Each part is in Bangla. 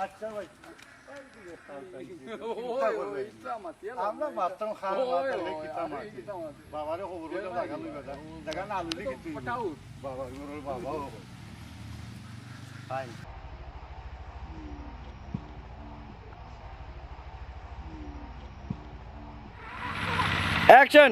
আচ্ছা ভাই আমরা মাত্র খাওয়া বাবারে খবর জায়গা লইবা জায়গা না আলু কিন্তু বাবা বাবা হাই অ্যাকশন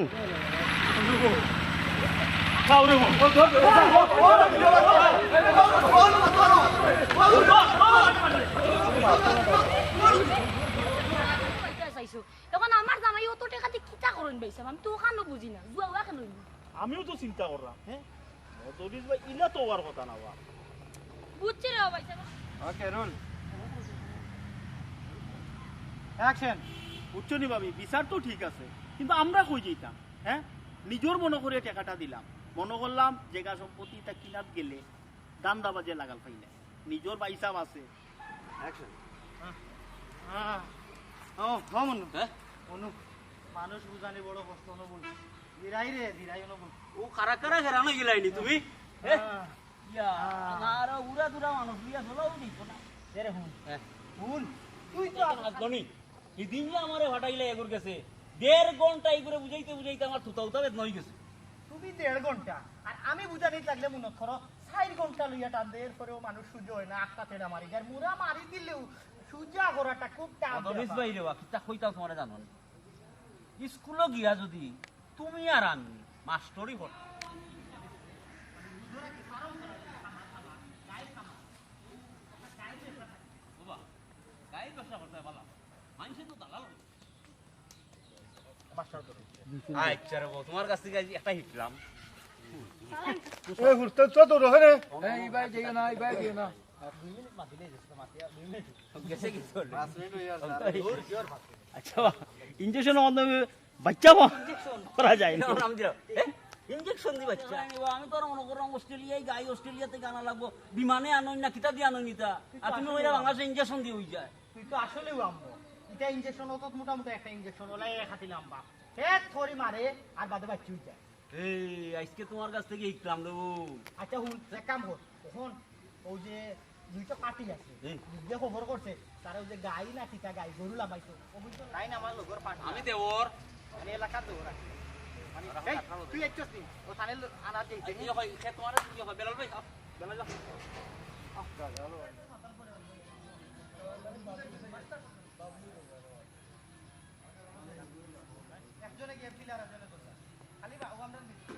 এখন আমার জামাই অত টাকা দিয়ে কিতা করেন বাইসাম আমি তো ওখানে বুঝি না জুয়া কেন আমিও তো চিন্তা করলাম হ্যাঁ মজলিস ভাই ইলা তো হওয়ার কথা না বা বুঝছি রে বাইসাম ওকে রোল অ্যাকশন বুঝছো নি ভাবি বিচার তো ঠিক আছে কিন্তু আমরা কই যেতাম হ্যাঁ নিজের মনে করে টাকাটা দিলাম মনে করলাম জায়গা সম্পত্তি তা কিনাত গেলে দান্দা বাজে লাগাল পাইলে নিজের বাইসাব আছে অ্যাকশন ও মন হ্যাঁ অনু মানুষ বুঝানি বড় কষ্ট অনুভব ধীরাই রে ধীরাই অনুভব ও কারা কারা ঘেরানো গেলাইনি তুমি ইয়া আমার উড়া দুরা মানুষ লিয়া চলাও দিত না রে হুন হুন তুই তো আসবনি এদিন আমারে ভাটাইলে এগুর গেছে 1.5 ঘন্টা এগুরে বুঝাইতে বুঝাইতে আমার থুতা উতা বেদ নই গেছে তুমি 1.5 ঘন্টা আর আমি বুঝানি লাগলে মনে করো 4 ঘন্টা লইয়া টান দে এরপরেও মানুষ সহ্য হয় না আটটা তেড়া মারি আর মুরা মারি দিলেও সুজা করাটা খুব টান অদবিস ভাই রে বা কিতা কইতাও তোমারে জানো স্কুলে গিয়া যদি তুমি আর আমি মাস্টরই হল তোমার কাছ থেকে একটা হিটলাম এই হুস্তে তো তো রহে রে এই ভাই দিও না এই ভাই দিও না আচ্ছা ইনজেকশন মাধ্যমে বাচ্চা করা যায় না ইনজেকশন দি বাচ্চা আমি তো মনে করলাম অস্ট্রেলিয়ায় গাই অস্ট্রেলিয়া থেকে আনা লাগবো বিমানে আনোই না কিতা দিয়ে আনোই নিতা আর তুমি ওইরা বাংলাদেশে ইনজেকশন দিয়ে হই যায় তুই তো আসলেও আমবো এটা ইনজেকশন অত মোটামুটি একটা ইনজেকশন ওলাই খাতি লম্বা হে থরি মারে আর বাদে বাচ্চা হই যায় এই আজকে তোমার কাছ থেকে ইকরাম দেবো আচ্ছা হুন এক কাম কর তখন ওই যে দুইটা পার্টি আছে যে খবর করছে তারা ওই যে গাই না টিকা গাই গরু লাগাইতো ও বুঝছো গাই না আমার লোকের পার্টি আমি দেবর মানে এলাকা দেবর মানে এই তুই একটু নি ও থানে আনা দে কি হয় খে তোমার কি হয় বেলাল ভাই বেলাল যা একজনে গিয়ে প্লেয়ার একজনে করছে খালি বা ও আমরা দিচ্ছি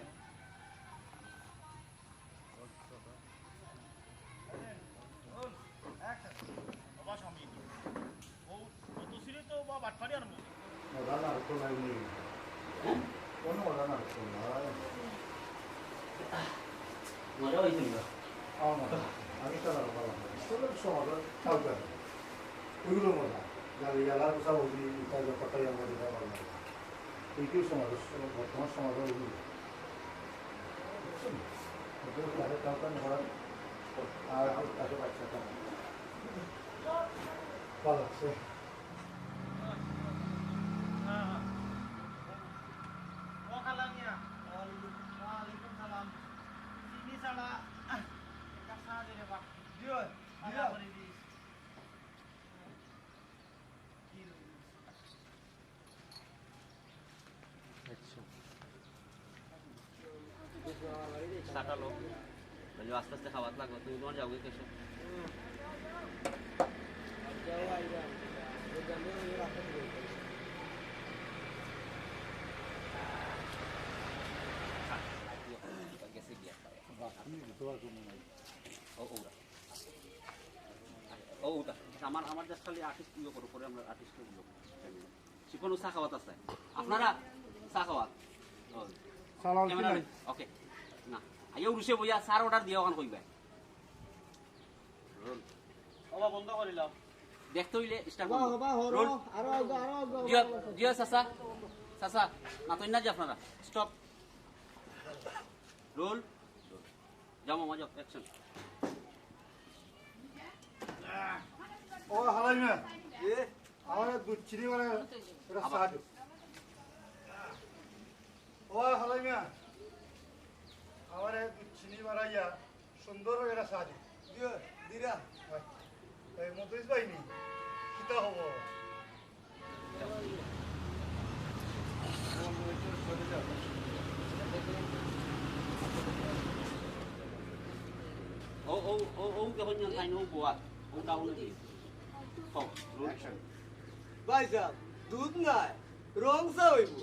মজা হইছিল বর্তমান সমাজের আর তাকে বাচ্চাটা ভালো আছে কাটালো আস্তে আস্তে খাওয়াত লাগবে তুমি তোমার যাও কেসো আমার জাস্ট খালি আর্টিস্ট ইয়ে করো পরে আমরা আর্টিস্ট শিপনও চা খাওয়াত আছে আপনারা চা খাওয়াত ওকে না আইও রুশে বইয়া সার অর্ডার দিয়া ওখান কইবা ওবা বন্ধ করিলাম দেখতে হইলে স্টার্ট রোল আরো জিয়া সাসা সাসা না তো না যে আপনারা স্টপ রোল যাও মামা যাও অ্যাকশন ও হালাই না এ আমার দুধ চিনি মানে এটা সাহায্য ও হালাই না আমার দুধ চিনি বাড়াইয়া সুন্দর এটা সাহায্য দিরা এই মধ্যে পাইনি কিতা হব ও যখন তাই নো গোয়া ও ডাউন অ্যাকশন ভাই সাহেব দুধ নাই রং চা হইব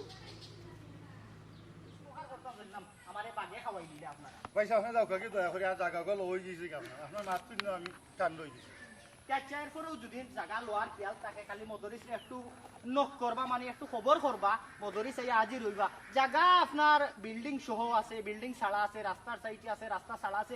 আমারে বাগে খাওয়াই দিলে আপনারা পয়সা আপনার যাও কাকে দয়া করে আর জায়গা গেল ওই গেছি আপনার মাছ তুলি আমি টান লই দিছি ক্যাচার করেও যদি জায়গা লোয়ার খেয়াল থাকে খালি মদরিস একটু নক করবা মানে একটু খবর করবা মদরিস এই আজি রইবা জায়গা আপনার বিল্ডিং সহ আছে বিল্ডিং ছাড়া আছে রাস্তার সাইডে আছে রাস্তা ছাড়া আছে